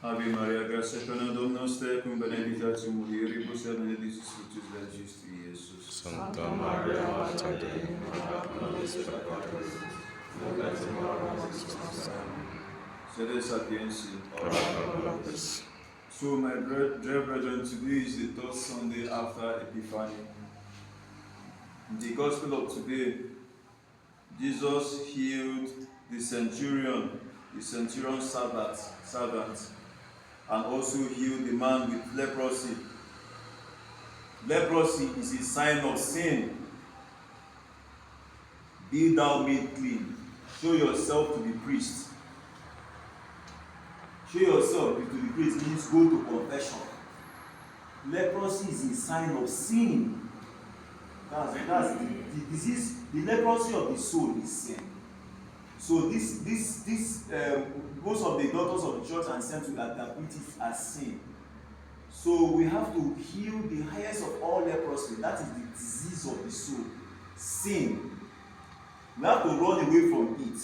Ave Maria, gratia plena Dominus tecum, benedicta mulieribus et benedictus fructus ventris tui, Iesus. Santa Maria, Mater Dei, ora pro nobis peccatoribus, nunc et in hora mortis nostre. Sede sapientia. Ora pro nobis. So, my dear brethren, today is the third Sunday after Epiphany. In the Gospel of today, Jesus healed the centurion's servant, and also healed the man with leprosy. Leprosy is a sign of sin. Be thou made clean. Show yourself to the priest. Show yourself to the priest means go to confession. Leprosy is a sign of sin. That's the disease. The leprosy of the soul is sin. So most of the doctors of the church and saints will interpret it as sin. So we have to heal the highest of all leprosy. That is the disease of the soul, sin. We have to run away from it.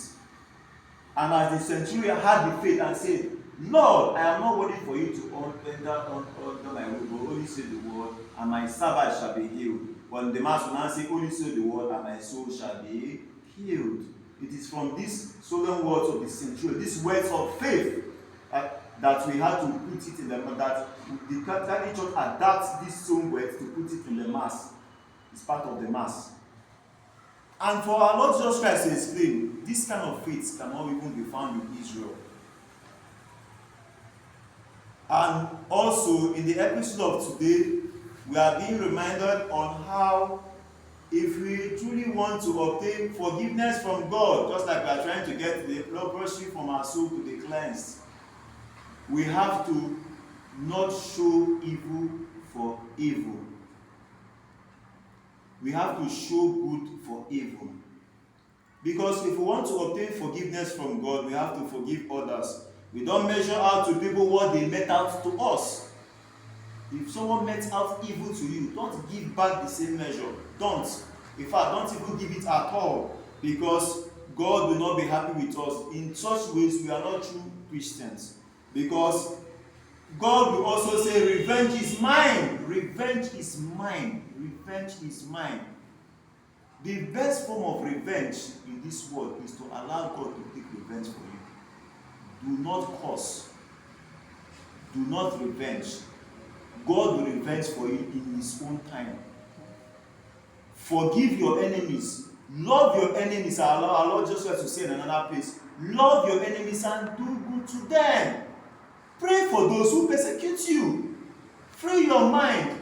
And as the centurion had the faith and said, Lord, I am not worthy for you to enter under my roof, but only say the word, and my servant shall be healed. But the master will now say, only say the word, and my soul shall be healed. It is from these solemn words of the centurion, these words of faith, that we had to put it in that the Catholic Church adapts these same words to put it in the Mass. It's part of the Mass. And for our Lord Jesus Christ to explain, this kind of faith cannot even be found in Israel. And also, in the episode of today, we are being reminded on how if we truly want to obtain forgiveness from God, just like we are trying to get the leprosy from our soul to be cleansed, we have to not show evil for evil. We have to show good for evil. Because if we want to obtain forgiveness from God, we have to forgive others. We don't measure out to people what they met out to us. If someone met out evil to you, don't give back the same measure. Don't. In fact, don't even give it at all. Because God will not be happy with us. In such ways, we are not true Christians. Because God will also say, revenge is mine. Revenge is mine. Revenge is mine. The best form of revenge in this world is to allow God to take revenge for you. Do not curse. Do not revenge. God will revenge for you in His own time. Forgive your enemies. Love your enemies. Our Lord Jesus Christ will say in another place, love your enemies and do good to them. Pray for those who persecute you. Free your mind.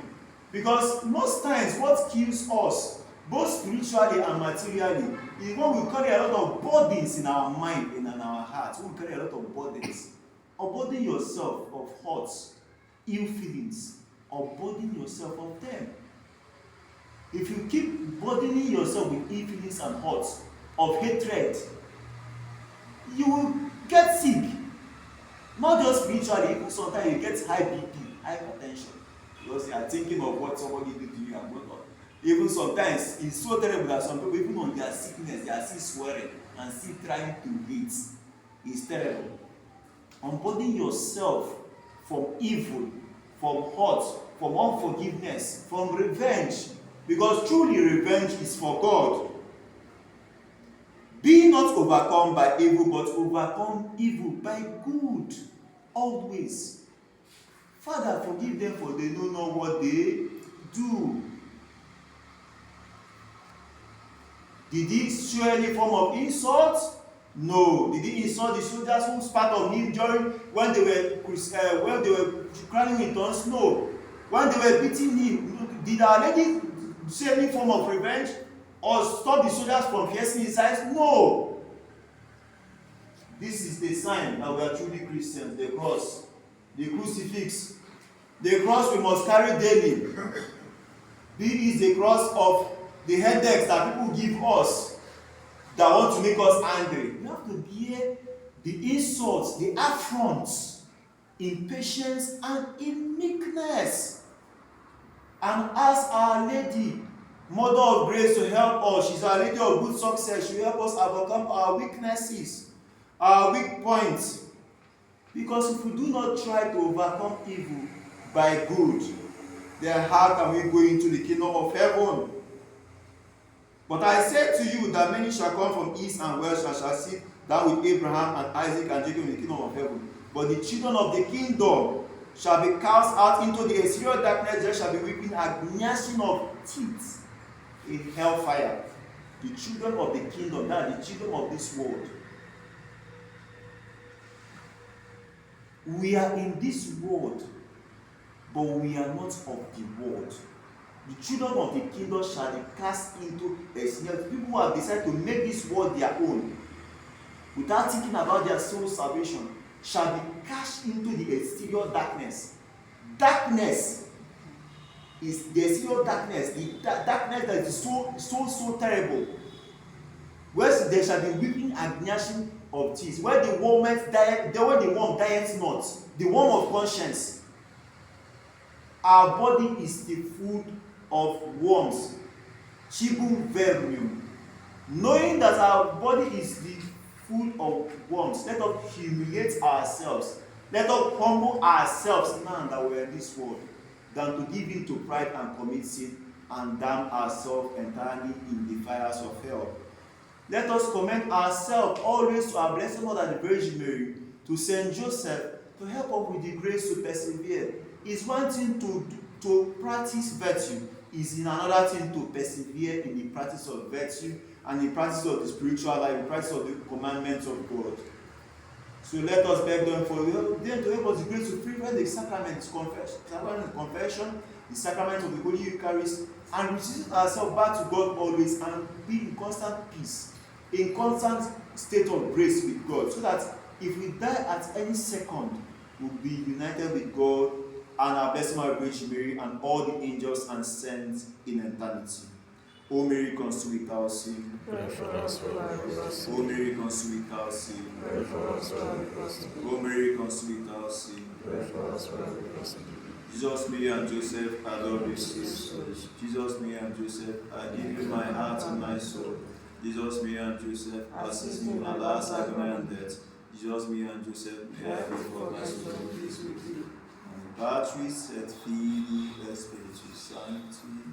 Because most times what kills us, both spiritually and materially, is when we carry a lot of burdens in our mind and in our hearts. We carry a lot of burdens. Unburden yourself of hurts, ill feelings. Unburden yourself of them. If you keep burdening yourself with ill feelings and hurts, of hatred, you will get sick. Not just spiritually, even sometimes you get high BP, hypertension. Because you are thinking of what somebody did to you and what not. Even sometimes, it's so terrible that some people, even on their sickness, they are still swearing and still trying to hate. It's terrible. Unburden yourself from evil, from hurt, from unforgiveness, from revenge. Because truly revenge is for God. Be not overcome by evil, but overcome evil by good. Always. Father, forgive them, for they don't know what they do. Did he show any form of insult? No. Did he insult the soldiers who spat on him during when they were crying in tongues? No. When they were beating him, did Our Lady say any form of revenge or stop the soldiers from piercing his eyes? No. This is the sign that we are truly Christians. The cross, the crucifix, the cross we must carry daily. This is the cross of the headaches that people give us that want to make us angry. We have to bear the insults, the affronts in patience and in meekness. And ask Our Lady, Mother of Grace, to help us. She's Our Lady of good success. She will help us overcome our weaknesses, our weak points. Because if we do not try to overcome evil by good, then how can we go into the kingdom of heaven? But I say to you that many shall come from east and west and shall sit down with Abraham and Isaac and Jacob in the kingdom of heaven. But the children of the kingdom shall be cast out into the exterior darkness. There shall be weeping and gnashing of teeth in hellfire. The children of the kingdom, that are the children of this world. We are in this world, but we are not of the world. The children of the kingdom shall be cast into a snare. People who have decided to make this world their own, without thinking about their soul salvation, shall be cast into the exterior darkness. Darkness is the exterior darkness, the darkness that is so terrible. Where there shall be weeping and gnashing of teeth. Where the worm dieth not, the worm of conscience. Our body is the food of worms, chibum vermium. Knowing that our body is the food of worms, let us humiliate ourselves. Let us humble ourselves now that we are in this world, than to give in to pride and commit sin and damn ourselves entirely in the fires of hell. Let us commend ourselves always to our Blessed Mother, the Virgin Mary, to Saint Joseph, to help us with the grace to persevere. It's one thing to practice virtue, is in another thing to persevere in the practice of virtue and the practice of the spiritual life, the practice of the commandments of God. So let us beg them for them to help us the grace to frequent the sacraments, confession, the sacrament of the Holy Eucharist, and receive ourselves back to God always and be in constant peace, in constant state of grace with God, so that if we die at any second, we'll be united with God and our Blessed Mother Virgin Mary and all the angels and saints in eternity. O Mary, conceived without sin. Pray for us who are lost. O Mary, conceived without sin. Pray for us who are lost. O Mary, conceived without sin. Pray for us who are lost. Jesus, Mary, and Joseph, I love you. Jesus, Mary, and Joseph, I give you my heart and my soul. Jesus, Mary, and Joseph, assist me in my last agony and death. Jesus, Mary, and Joseph, may I be for my soul in peace with you. And the battery set free, the spiritual sanctity.